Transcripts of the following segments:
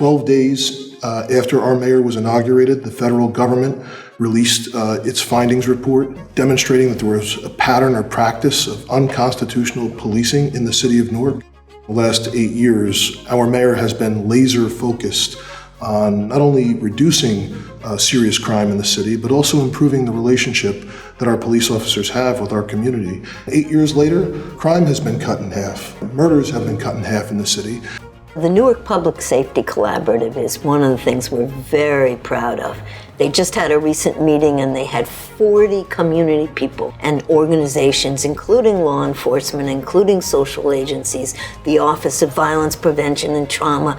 12 days after our mayor was inaugurated, the federal government released its findings report demonstrating that there was a pattern or practice of unconstitutional policing in the city of Newark. The last 8 years, our mayor has been laser focused on not only reducing serious crime in the city, but also improving the relationship that our police officers have with our community. 8 years later, crime has been cut in half. Murders have been cut in half in the city. The Newark Public Safety Collaborative is one of the things we're very proud of. They just had a recent meeting and they had 40 community people and organizations, including law enforcement, including social agencies, the Office of Violence Prevention and Trauma,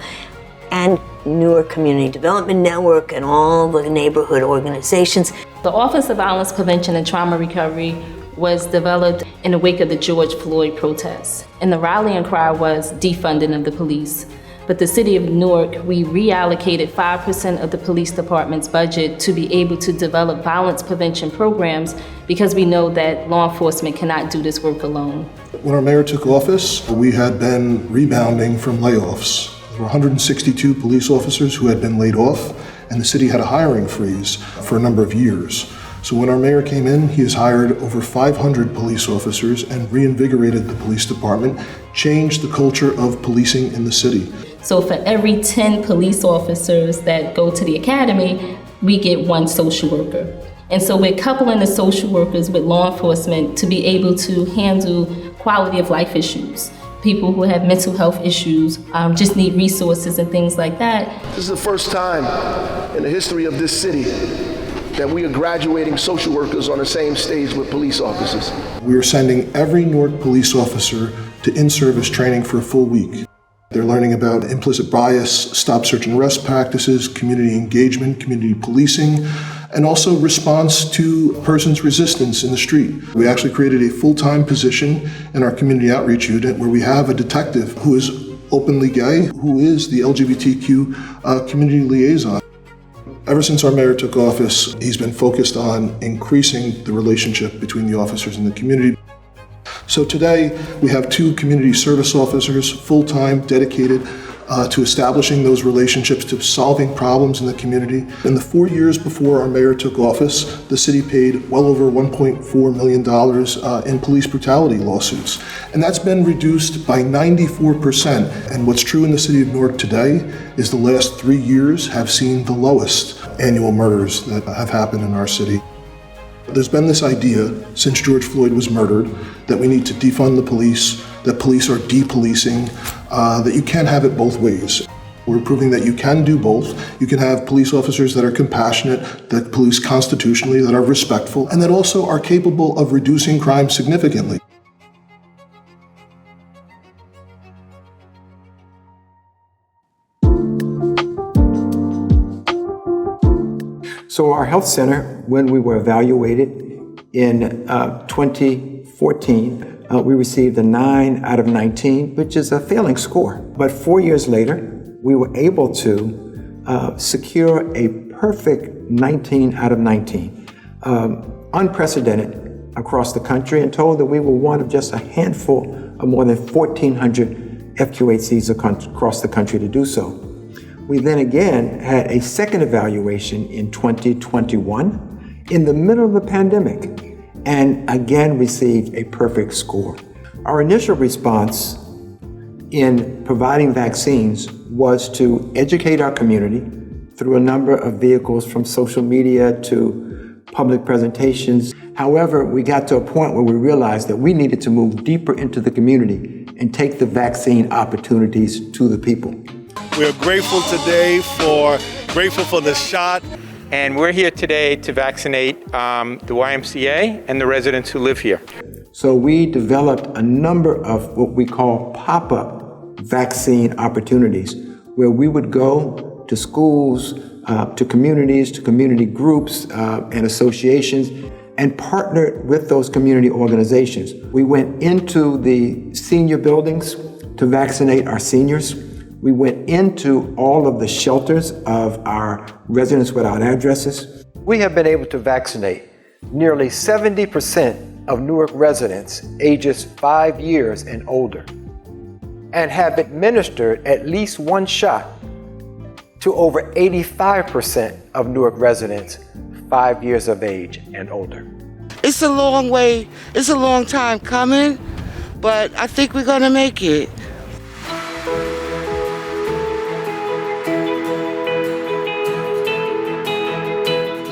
and Newark Community Development Network, and all the neighborhood organizations. The Office of Violence Prevention and Trauma Recovery was developed in the wake of the George Floyd protests. And the rallying cry was defunding of the police. But the city of Newark, we reallocated 5% of the police department's budget to be able to develop violence prevention programs because we know that law enforcement cannot do this work alone. When our mayor took office, we had been rebounding from layoffs. There were 162 police officers who had been laid off, and the city had a hiring freeze for a number of years. So when our mayor came in, he has hired over 500 police officers and reinvigorated the police department, changed the culture of policing in the city. So for every 10 police officers that go to the academy, we get one social worker. And so we're coupling the social workers with law enforcement to be able to handle quality of life issues. People who have mental health issues just need resources and things like that. This is the first time in the history of this city that we are graduating social workers on the same stage with police officers. We are sending every Newark police officer to in-service training for a full week. They're learning about implicit bias, stop, search, and arrest practices, community engagement, community policing, and also response to a person's resistance in the street. We actually created a full-time position in our community outreach unit where we have a detective who is openly gay, who is the LGBTQ community liaison. Ever since our mayor took office, he's been focused on increasing the relationship between the officers and the community. So today, we have 2 community service officers, full-time, dedicated to establishing those relationships, to solving problems in the community. In the 4 years before our mayor took office, the city paid well over $1.4 million in police brutality lawsuits. And that's been reduced by 94%. And what's true in the city of Newark today is the last 3 years have seen the lowest annual murders that have happened in our city. There's been this idea since George Floyd was murdered that we need to defund the police, that police are depolicing, that you can't have it both ways. We're proving that you can do both. You can have police officers that are compassionate, that police constitutionally, that are respectful, and that also are capable of reducing crime significantly. So our health center, when we were evaluated in 2014, we received a 9 out of 19, which is a failing score. But 4 years later, we were able to secure a perfect 19 out of 19, unprecedented across the country, and told that we were one of just a handful of more than 1,400 FQHCs across the country to do so. We then again had a second evaluation in 2021 in the middle of the pandemic, and again received a perfect score. Our initial response in providing vaccines was to educate our community through a number of vehicles, from social media to public presentations. However, we got to a point where we realized that we needed to move deeper into the community and take the vaccine opportunities to the people. We're grateful today grateful for the shot. And we're here today to vaccinate the YMCA and the residents who live here. So we developed a number of what we call pop-up vaccine opportunities, where we would go to schools, to communities, to community groups and associations, and partner with those community organizations. We went into the senior buildings to vaccinate our seniors. We went into all of the shelters of our residents without addresses. We have been able to vaccinate nearly 70% of Newark residents ages 5 years and older, and have administered at least one shot to over 85% of Newark residents 5 years of age and older. It's a long way, it's a long time coming, but I think we're gonna make it.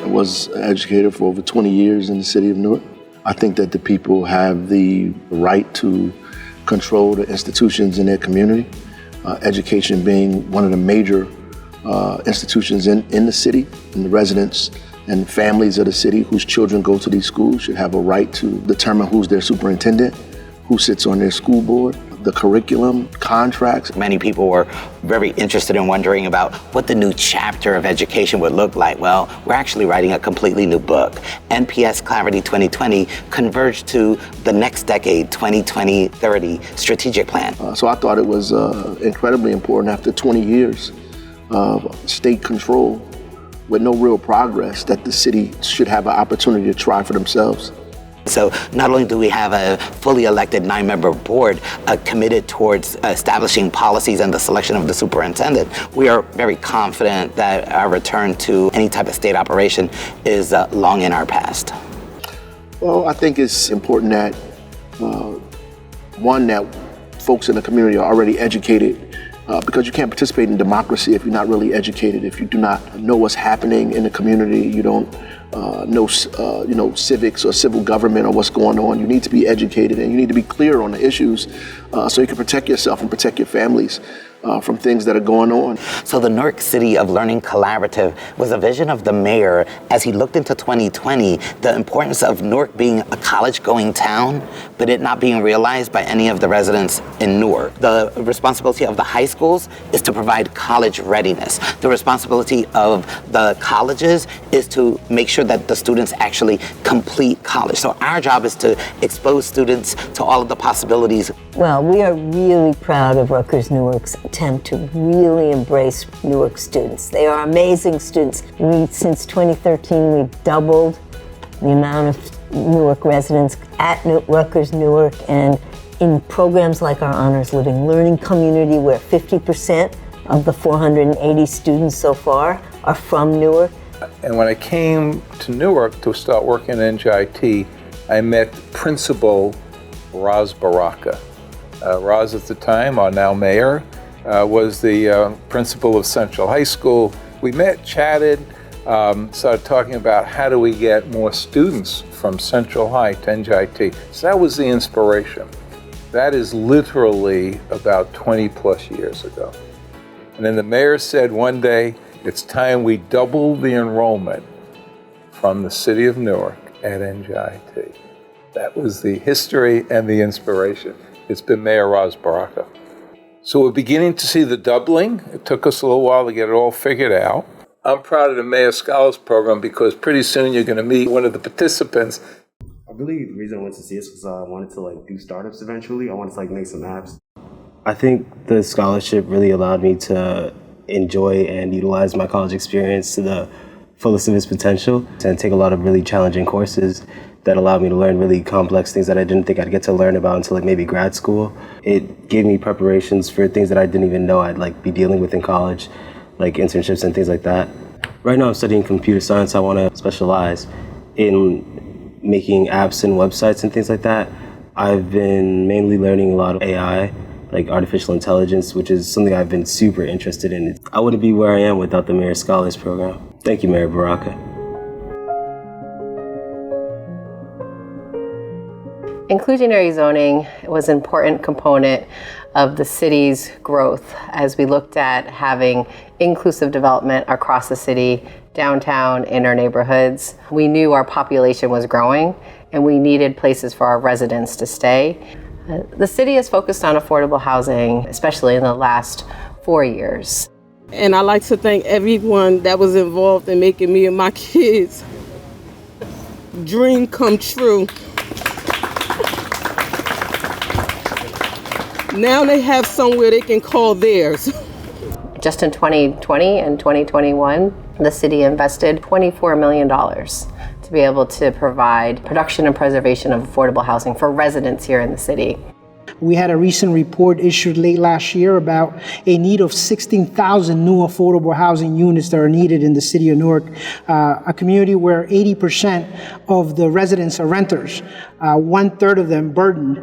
I was an educator for over 20 years in the city of Newark. I think that the people have the right to control the institutions in their community. Education being one of the major institutions in the city, and the residents and families of the city whose children go to these schools should have a right to determine who's their superintendent, who sits on their school board, the curriculum, contracts. Many people were very interested in wondering about what the new chapter of education would look like. Well, we're actually writing a completely new book. NPS Clarity 2020 converged to the next decade, 2020-30 strategic plan. So I thought it was incredibly important after 20 years of state control with no real progress that the city should have an opportunity to try for themselves. So not only do we have a fully elected 9-member board committed towards establishing policies and the selection of the superintendent, we are very confident that our return to any type of state operation is long in our past. Well, I think it's important that, one, that folks in the community are already educated, because you can't participate in democracy if you're not really educated. If you do not know what's happening in the community, you don't know civics or civil government or what's going on. You need to be educated, and you need to be clear on the issues so you can protect yourself and protect your families from things that are going on. So the Newark City of Learning Collaborative was a vision of the mayor as he looked into 2020, the importance of Newark being a college-going town, but it not being realized by any of the residents in Newark. The responsibility of the high schools is to provide college readiness. The responsibility of the colleges is to make sure that the students actually complete college. So our job is to expose students to all of the possibilities. Well, we are really proud of Rutgers Newark's attempt to really embrace Newark students. They are amazing students. Since 2013, we've doubled the amount of Newark residents at Rutgers Newark, and in programs like our Honors Living Learning community, where 50% of the 480 students so far are from Newark. And when I came to Newark to start working at NJIT, I met Principal Ras Baraka. Ras at the time, our now mayor, was the principal of Central High School. We met, chatted, started talking about how do we get more students from Central High to NJIT. So that was the inspiration. That is literally about 20 plus years ago. And then the mayor said one day, it's time we double the enrollment from the city of Newark at NJIT. That was the history and the inspiration. It's been Mayor Ras Baraka. So we're beginning to see the doubling. It took us a little while to get it all figured out. I'm proud of the Mayor Scholars Program because pretty soon you're going to meet one of the participants. I believe the reason I went to see is because I wanted to do startups eventually. I wanted to make some apps. I think the scholarship really allowed me to enjoy and utilize my college experience to the fullest of its potential and take a lot of really challenging courses that allowed me to learn really complex things that I didn't think I'd get to learn about until maybe grad school. It gave me preparations for things that I didn't even know I'd be dealing with in college, like internships and things like that. Right now I'm studying computer science. I want to specialize in making apps and websites and things like that. I've been mainly learning a lot of AI, like artificial intelligence, which is something I've been super interested in. I wouldn't be where I am without the Mayor Scholars Program. Thank you, Mayor Baraka. Inclusionary zoning was an important component of the city's growth as we looked at having inclusive development across the city, downtown, in our neighborhoods. We knew our population was growing and we needed places for our residents to stay. The city has focused on affordable housing, especially in the last 4 years. And I'd like to thank everyone that was involved in making me and my kids' dream come true. Now they have somewhere they can call theirs. Just in 2020 and 2021, the city invested $24 million to be able to provide production and preservation of affordable housing for residents here in the city. We had a recent report issued late last year about a need of 16,000 new affordable housing units that are needed in the city of Newark, a community where 80% of the residents are renters, 1/3 of them burdened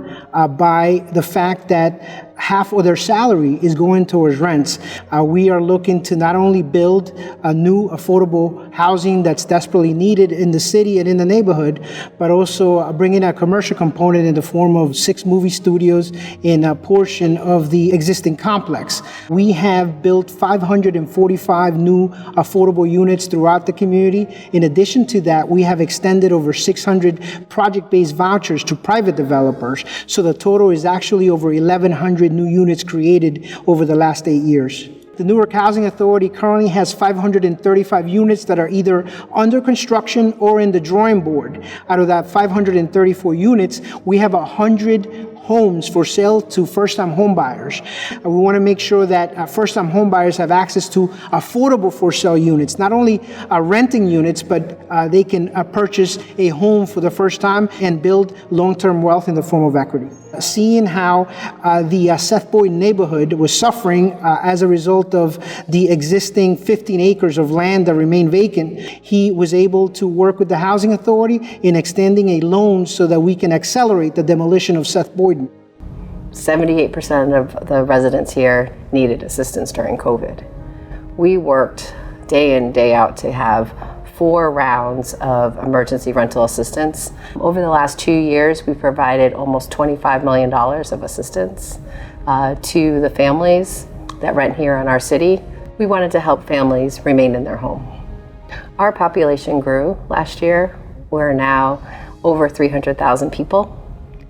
by the fact that half of their salary is going towards rents. We are looking to not only build a new affordable housing that's desperately needed in the city and in the neighborhood, but also bring in a commercial component in the form of 6 movie studios in a portion of the existing complex. We have built 545 new affordable units throughout the community. In addition to that, we have extended over 600 project-based vouchers to private developers. So the total is actually over 1,100 new units created over the last 8 years. The Newark Housing Authority currently has 535 units that are either under construction or in the drawing board. Out of that 534 units, we have 100 homes for sale to first-time home buyers. We want to make sure that first-time home buyers have access to affordable for-sale units, not only renting units, but they can purchase a home for the first time and build long-term wealth in the form of equity. Seeing how the Seth Boyd neighborhood was suffering as a result of the existing 15 acres of land that remained vacant, he was able to work with the Housing Authority in extending a loan so that we can accelerate the demolition of Seth Boyd. 78% of the residents here needed assistance during COVID. We worked day in, day out to have 4 rounds of emergency rental assistance. Over the last 2 years, we provided almost $25 million of assistance to the families that rent here in our city. We wanted to help families remain in their home. Our population grew last year. We're now over 300,000 people,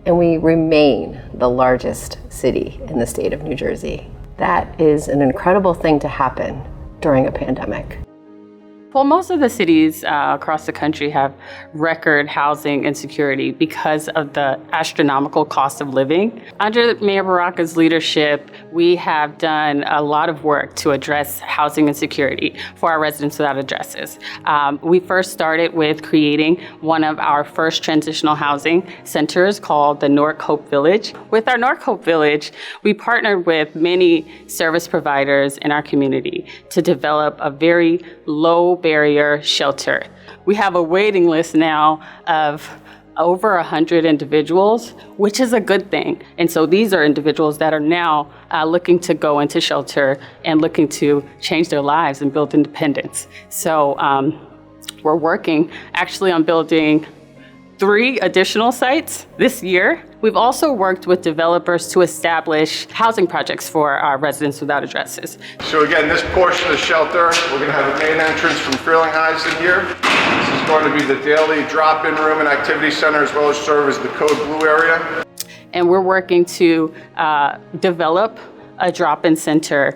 and we remain the largest city in the state of New Jersey. That is an incredible thing to happen during a pandemic. Well, most of the cities across the country have record housing insecurity because of the astronomical cost of living. Under Mayor Baraka's leadership, we have done a lot of work to address housing insecurity for our residents without addresses. We first started with creating one of our first transitional housing centers called the Newark Hope Village. With our Newark Hope Village, we partnered with many service providers in our community to develop a very low barrier shelter. We have a waiting list now of over 100 individuals, which is a good thing. And so these are individuals that are now looking to go into shelter and looking to change their lives and build independence. So we're working actually on building 3 additional sites this year. We've also worked with developers to establish housing projects for our residents without addresses. So again, this portion of the shelter, we're going to have a main entrance from Fearling Heights in here. This is going to be the daily drop-in room and activity center, as well as serve as the Code Blue area. And we're working to develop a drop-in center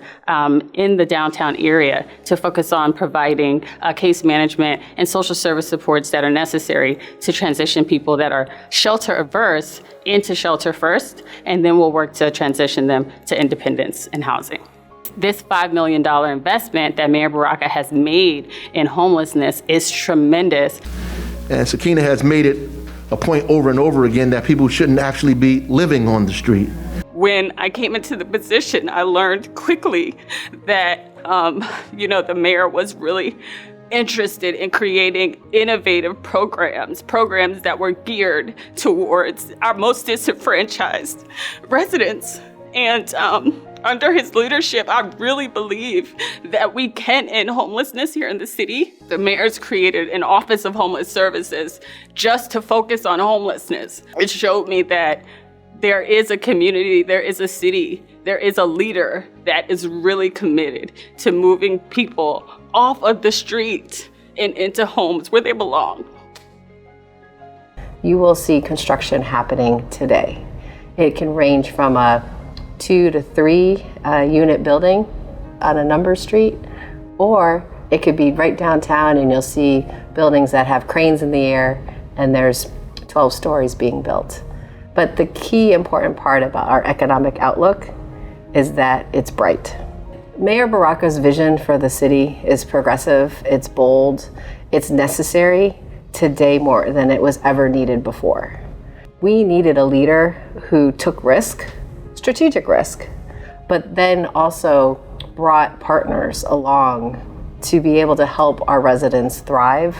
in the downtown area to focus on providing case management and social service supports that are necessary to transition people that are shelter averse into shelter first, and then we'll work to transition them to independence and housing. This $5 million investment that Mayor Baraka has made in homelessness is tremendous. And Sakinah has made it a point over and over again that people shouldn't actually be living on the street. When I came into the position, I learned quickly that, the mayor was really interested in creating innovative programs that were geared towards our most disenfranchised residents. And under his leadership, I really believe that we can end homelessness here in the city. The mayor's created an Office of Homeless Services just to focus on homelessness. It showed me that there is a community, there is a city, there is a leader that is really committed to moving people off of the street and into homes where they belong. You will see construction happening today. It can range from a 2 to 3 unit building on a number street, or it could be right downtown and you'll see buildings that have cranes in the air and there's 12 stories being built. But the key important part about our economic outlook is that it's bright. Mayor Baraka's vision for the city is progressive, it's bold, it's necessary today more than it was ever needed before. We needed a leader who took risk strategic risk, but then also brought partners along to be able to help our residents thrive,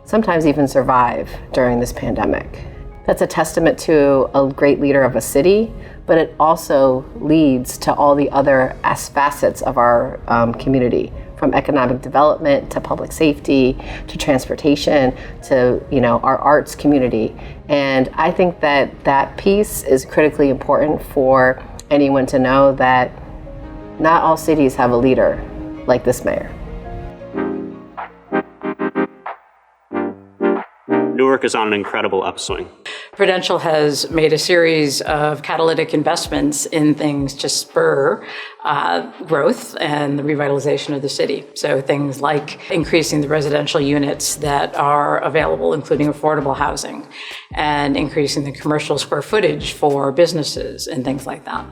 sometimes even survive during this pandemic. That's a testament to a great leader of a city, but it also leads to all the other facets of our community, from economic development to public safety to transportation to our arts community. And I think that that piece is critically important for anyone to know that not all cities have a leader like this mayor. Newark is on an incredible upswing. Prudential has made a series of catalytic investments in things to spur growth and the revitalization of the city. So things like increasing the residential units that are available, including affordable housing, and increasing the commercial square footage for businesses and things like that.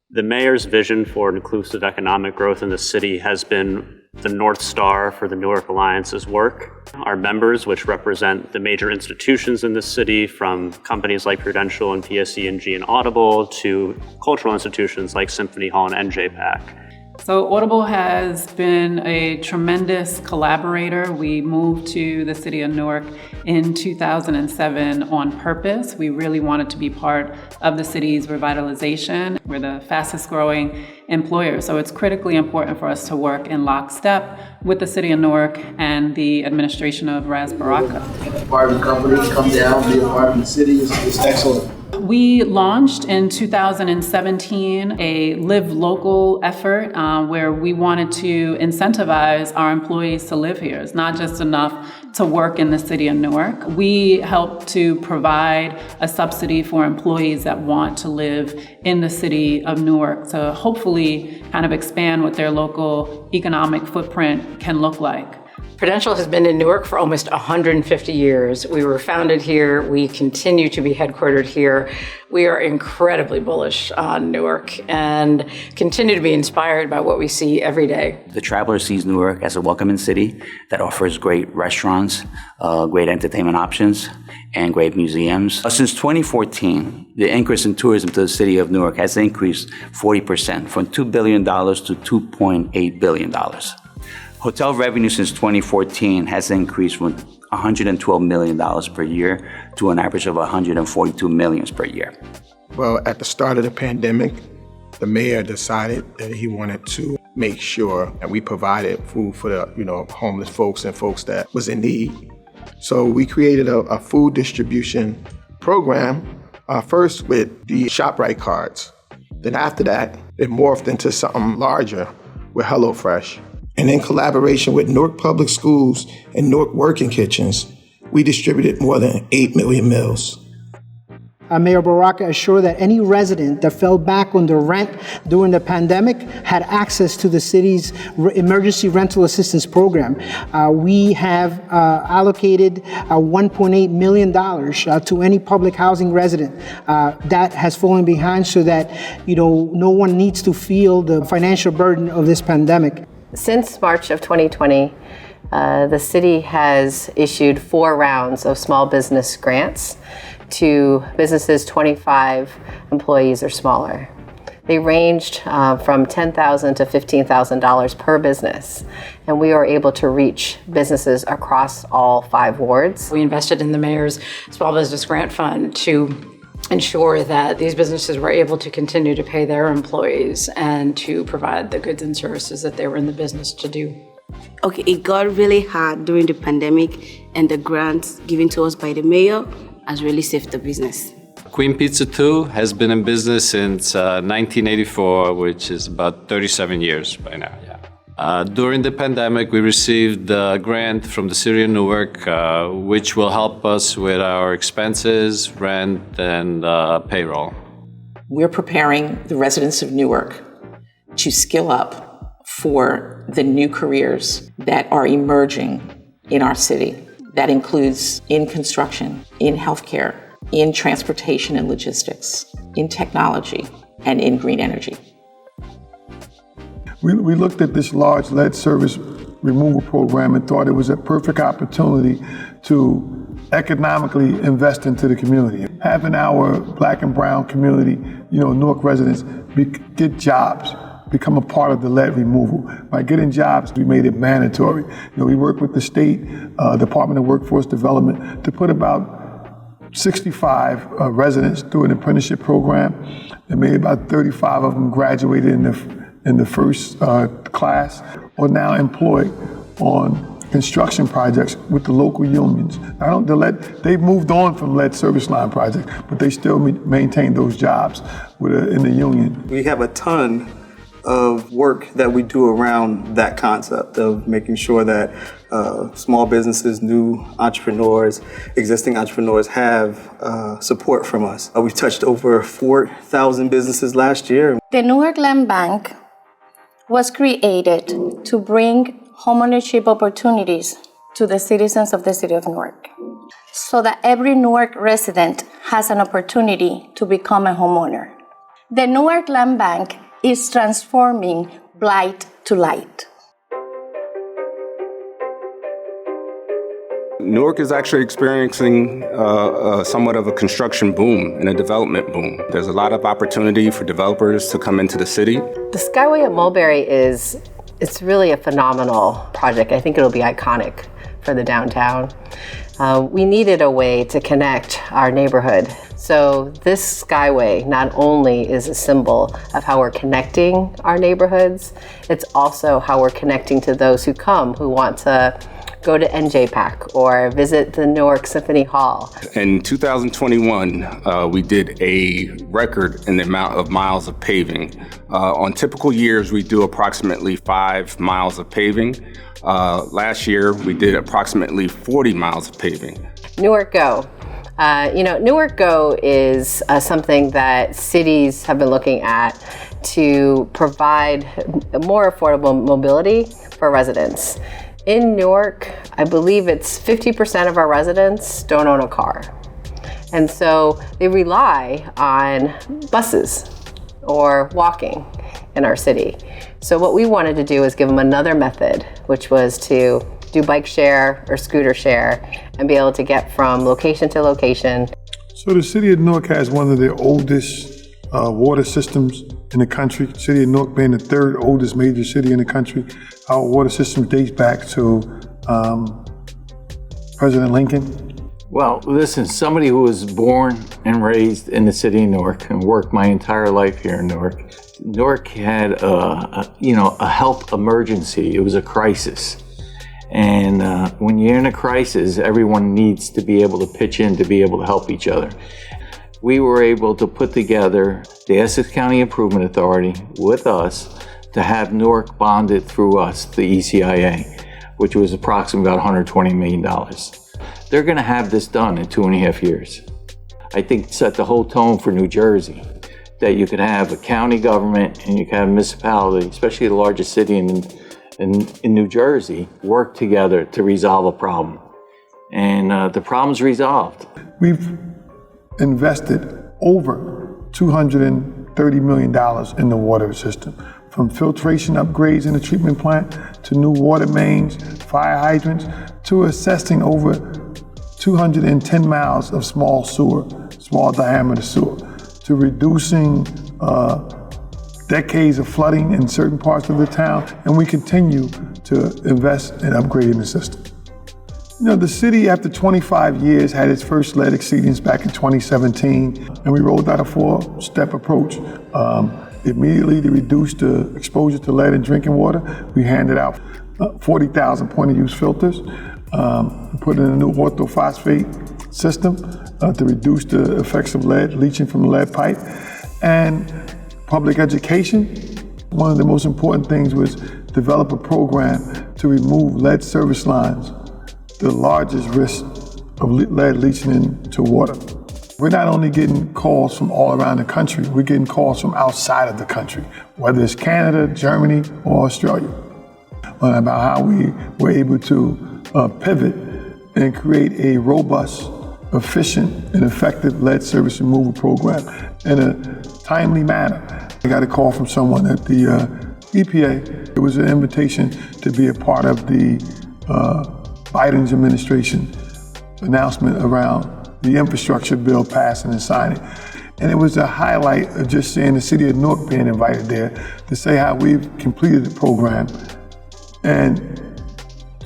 The mayor's vision for inclusive economic growth in the city has been the North Star for the Newark Alliance's work. Our members, which represent the major institutions in the city, from companies like Prudential and PSE&G and Audible to cultural institutions like Symphony Hall and NJPAC. So Audible has been a tremendous collaborator. We moved to the city of Newark in 2007 on purpose. We really wanted to be part of the city's revitalization. We're the fastest growing employer, so it's critically important for us to work in lockstep with the city of Newark and the administration of Ras Baraka. Part of the company, come down, be a part of the city is excellent. We launched in 2017 a Live Local effort where we wanted to incentivize our employees to live here. It's not just enough to work in the city of Newark. We help to provide a subsidy for employees that want to live in the city of Newark to hopefully kind of expand what their local economic footprint can look like. Prudential has been in Newark for almost 150 years. We were founded here. We continue to be headquartered here. We are incredibly bullish on Newark and continue to be inspired by what we see every day. The traveler sees Newark as a welcoming city that offers great restaurants, great entertainment options, and great museums. Since 2014, the increase in tourism to the city of Newark has increased 40%, from $2 billion to $2.8 billion. Hotel revenue since 2014 has increased from $112 million per year to an average of $142 million per year. Well, at the start of the pandemic, the mayor decided that he wanted to make sure that we provided food for the homeless folks and folks that was in need. So we created a food distribution program, first with the ShopRite cards. Then after that, it morphed into something larger with HelloFresh. And in collaboration with Newark Public Schools and Newark Working Kitchens, we distributed more than 8 million meals. Mayor Baraka assured that any resident that fell back on their rent during the pandemic had access to the city's emergency rental assistance program. We have allocated $1.8 million to any public housing resident that has fallen behind, so that no one needs to feel the financial burden of this pandemic. Since March of 2020, the city has issued 4 rounds of small business grants to businesses 25 employees or smaller. They ranged from $10,000 to $15,000 per business, and we were able to reach businesses across all 5 wards. We invested in the mayor's small business grant fund to ensure that these businesses were able to continue to pay their employees and to provide the goods and services that they were in the business to do. Okay, it got really hard during the pandemic, and the grants given to us by the mayor has really saved the business. Queen Pizza 2 has been in business since 1984, which is about 37 years by now. During the pandemic, we received a grant from the city of Newark, which will help us with our expenses, rent, and payroll. We're preparing the residents of Newark to skill up for the new careers that are emerging in our city. That includes in construction, in healthcare, in transportation and logistics, in technology, and in green energy. We looked at this large lead service removal program and thought it was a perfect opportunity to economically invest into the community. Having our black and brown community, Newark residents get jobs, become a part of the lead removal. By getting jobs, we made it mandatory. We worked with the state Department of Workforce Development to put about 65 residents through an apprenticeship program, and maybe about 35 of them graduated in the first class, or now employed on construction projects with the local unions. They've moved on from lead service line projects, but they still maintain those jobs in the union. We have a ton of work that we do around that concept of making sure that small businesses, new entrepreneurs, existing entrepreneurs have support from us. We've touched over 4,000 businesses last year. The Newark Land Bank was created to bring homeownership opportunities to the citizens of the city of Newark, so that every Newark resident has an opportunity to become a homeowner. The Newark Land Bank is transforming blight to light. Newark is actually experiencing somewhat of a construction boom and a development boom. There's a lot of opportunity for developers to come into the city. The Skyway at Mulberry it's really a phenomenal project. I think it'll be iconic for the downtown. We needed a way to connect our neighborhood. So this Skyway not only is a symbol of how we're connecting our neighborhoods, it's also how we're connecting to those who come, who want to go to NJPAC or visit the Newark Symphony Hall. In 2021, we did a record in the amount of miles of paving. On typical years, we do approximately 5 miles of paving. Last year, we did approximately 40 miles of paving. Newark Go. Newark Go is something that cities have been looking at to provide more affordable mobility for residents. In Newark, I believe it's 50% of our residents don't own a car. And so they rely on buses or walking in our city. So what we wanted to do is give them another method, which was to do bike share or scooter share and be able to get from location to location. So the city of Newark has one of the oldest water systems in the country. City of Newark being the third oldest major city in the country. Our water system dates back to President Lincoln. Well, listen, somebody who was born and raised in the city of Newark and worked my entire life here in Newark. Newark had a health emergency. It was a crisis. And when you're in a crisis, everyone needs to be able to pitch in to be able to help each other. We were able to put together the Essex County Improvement Authority with us to have Newark bonded through us, the ECIA, which was approximately about $120 million. They're going to have this done in 2.5 years. I think it set the whole tone for New Jersey, that you could have a county government and you could have a municipality, especially the largest city in New Jersey, work together to resolve a problem. And the problem's resolved. We've invested over $230 million in the water system, from filtration upgrades in the treatment plant to new water mains, fire hydrants, to assessing over 210 miles of small diameter sewer, to reducing decades of flooding in certain parts of the town, and we continue to invest in upgrading the system. The city, after 25 years, had its first lead exceedance back in 2017, and we rolled out a 4-step approach. Immediately to reduce the exposure to lead in drinking water, we handed out 40,000 point-of-use filters. We put in a new orthophosphate system to reduce the effects of lead leaching from the lead pipe. And public education, one of the most important things was develop a program to remove lead service lines, the largest risk of lead leaching into water. We're not only getting calls from all around the country, we're getting calls from outside of the country, whether it's Canada, Germany, or Australia, about how we were able to pivot and create a robust, efficient, and effective lead service removal program in a timely manner. I got a call from someone at the EPA. It was an invitation to be a part of the Biden's administration announcement around the infrastructure bill passing and signing. And it was a highlight of just seeing the city of Newark being invited there to say how we've completed the program and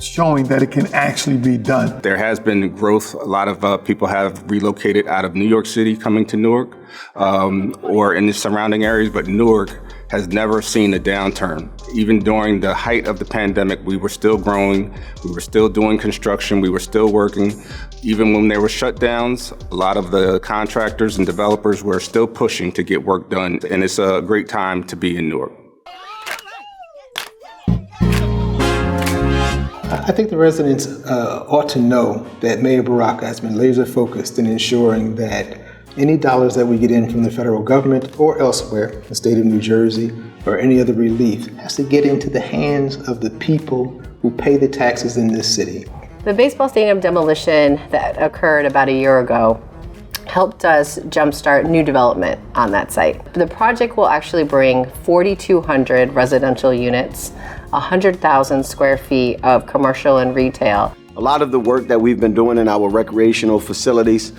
showing that it can actually be done. There has been growth. A lot of people have relocated out of New York City coming to Newark or in the surrounding areas, but Newark has never seen a downturn. Even during the height of the pandemic, we were still growing, we were still doing construction, we were still working. Even when there were shutdowns, a lot of the contractors and developers were still pushing to get work done, and it's a great time to be in Newark. I think the residents ought to know that Mayor Baraka has been laser focused in ensuring that any dollars that we get in from the federal government or elsewhere, the state of New Jersey, or any other relief, has to get into the hands of the people who pay the taxes in this city. The baseball stadium demolition that occurred about a year ago helped us jumpstart new development on that site. The project will actually bring 4,200 residential units, 100,000 square feet of commercial and retail. A lot of the work that we've been doing in our recreational facilities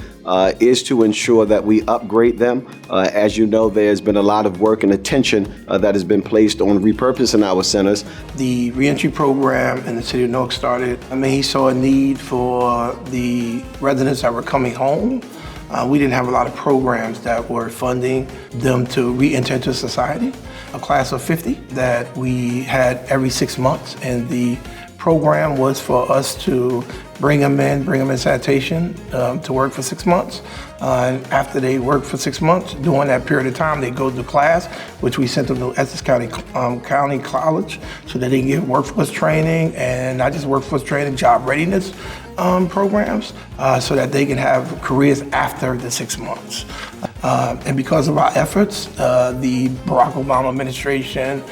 is to ensure that we upgrade them. As you know, there's been a lot of work and attention that has been placed on repurposing our centers. The reentry program in the city of Newark started. He saw a need for the residents that were coming home. We didn't have a lot of programs that were funding them to re-enter into society. A class of 50 that we had every 6 months, and the program was for us to bring them in sanitation to work for 6 months. And after they worked for 6 months, during that period of time, they go to class, which we sent them to Essex County College so that they can get workforce training, and not just workforce training, job readiness programs, so that they can have careers after the 6 months. And because of our efforts, the Barack Obama administration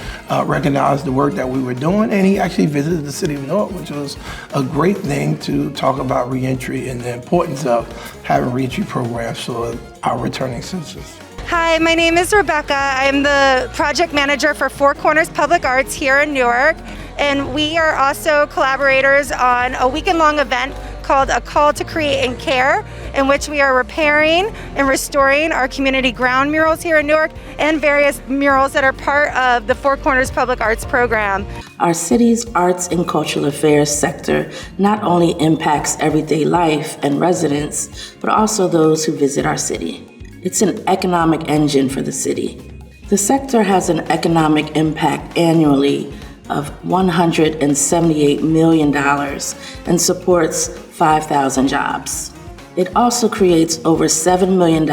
recognized the work that we were doing, and he actually visited the city of Newark, which was a great thing to talk about reentry and the importance of having reentry programs for our returning citizens. Hi, my name is Rebecca. I'm the project manager for Four Corners Public Arts here in Newark, and we are also collaborators on a weekend-long event called A Call to Create and Care, in which we are repairing and restoring our community ground murals here in Newark and various murals that are part of the Four Corners Public Arts program. Our city's arts and cultural affairs sector not only impacts everyday life and residents, but also those who visit our city. It's an economic engine for the city. The sector has an economic impact annually of $178 million and supports 5,000 jobs. It also creates over $7 million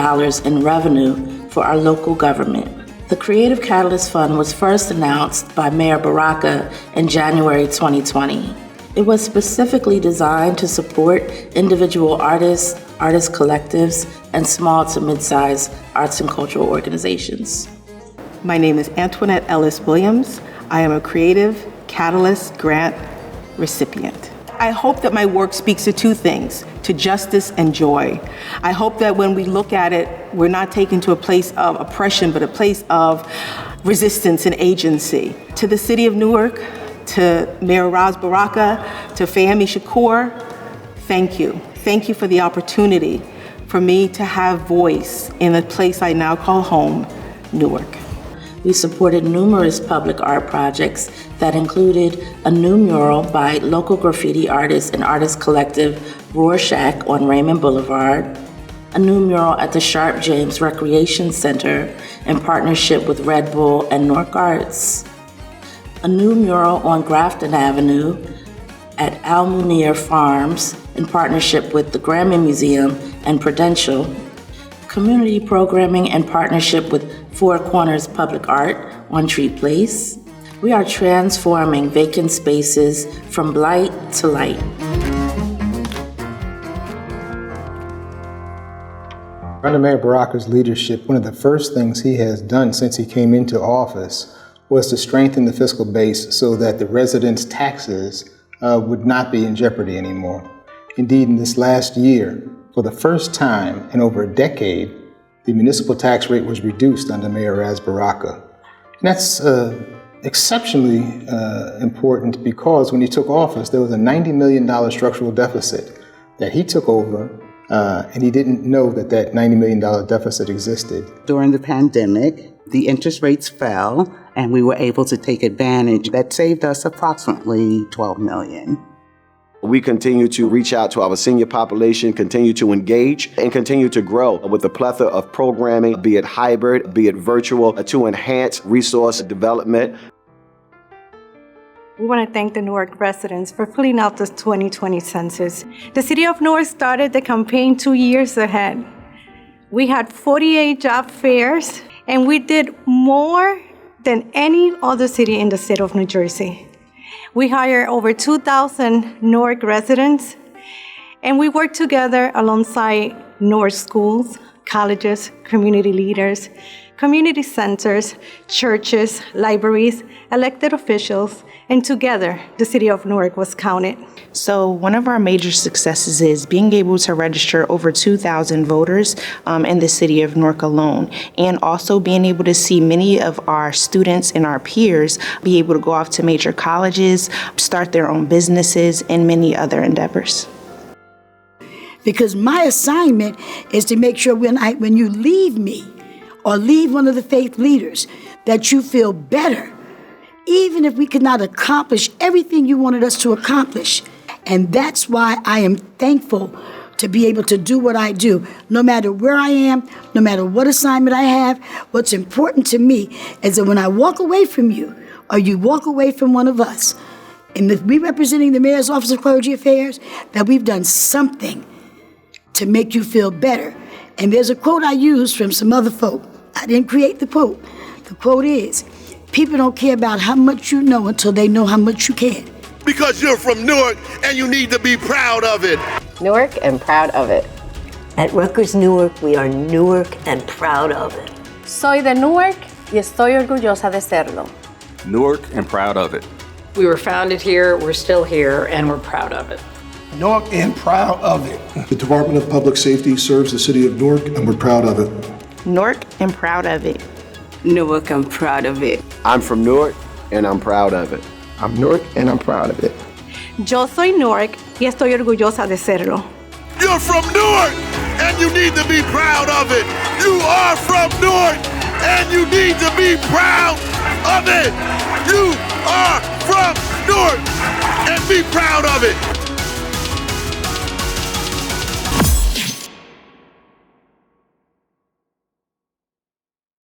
in revenue for our local government. The Creative Catalyst Fund was first announced by Mayor Baraka in January 2020. It was specifically designed to support individual artists, artist collectives, and small to mid-sized arts and cultural organizations. My name is Antoinette Ellis-Williams. I am a Creative Catalyst Grant recipient. I hope that my work speaks to two things, to justice and joy. I hope that when we look at it, we're not taken to a place of oppression, but a place of resistance and agency. To the city of Newark, to Mayor Ras Baraka, to Fahmi Shakur, thank you. Thank you for the opportunity for me to have voice in the place I now call home, Newark. We supported numerous public art projects that included a new mural by local graffiti artist and artist collective Rorschach on Raymond Boulevard, a new mural at the Sharp James Recreation Center in partnership with Red Bull and Newark Arts, a new mural on Grafton Avenue at Al Munir Farms in partnership with the Grammy Museum and Prudential, community programming in partnership with Four Corners Public Art on Tree Place. We are transforming vacant spaces from blight to light. Under Mayor Baraka's leadership, one of the first things he has done since he came into office was to strengthen the fiscal base so that the residents' taxes would not be in jeopardy anymore. Indeed, in this last year, for the first time in over a decade, the municipal tax rate was reduced under Mayor Ras Baraka. And that's exceptionally important because when he took office, there was a $90 million structural deficit that he took over, and he didn't know that that $90 million deficit existed. During the pandemic, the interest rates fell, and we were able to take advantage. That saved us approximately $12 million. We continue to reach out to our senior population, continue to engage, and continue to grow with a plethora of programming, be it hybrid, be it virtual, to enhance resource development. We want to thank the Newark residents for filling out the 2020 census. The City of Newark started the campaign 2 years ahead. We had 48 job fairs, and we did more than any other city in the state of New Jersey. We hired over 2,000 Newark residents, and we work together alongside Newark schools, colleges, community leaders, community centers, churches, libraries, elected officials, and together, the City of Newark was counted. So one of our major successes is being able to register over 2,000 voters in the City of Newark alone, and also being able to see many of our students and our peers be able to go off to major colleges, start their own businesses, and many other endeavors. Because my assignment is to make sure when you leave me or leave one of the faith leaders, that you feel better, even if we could not accomplish everything you wanted us to accomplish. And that's why I am thankful to be able to do what I do. No matter where I am, no matter what assignment I have, what's important to me is that when I walk away from you, or you walk away from one of us, and if we representing the Mayor's Office of Clergy Affairs, that we've done something to make you feel better. And there's a quote I use from some other folk. I didn't create the quote. The quote is, people don't care about how much you know until they know how much you care. Because you're from Newark and you need to be proud of it. Newark and proud of it. At Rutgers Newark, we are Newark and proud of it. Soy de Newark y estoy orgullosa de serlo. Newark and proud of it. We were founded here, we're still here, and we're proud of it. Newark and proud of it. The Department of Public Safety serves the City of Newark, and we're proud of it. Newark and proud of it. Newark, I'm proud of it. I'm from Newark, and I'm proud of it. I'm Newark, and I'm proud of it. Yo soy Newark y estoy orgullosa de serlo. You're from Newark, and you need to be proud of it. You are from Newark, and you need to be proud of it. You are from Newark, and be proud of it.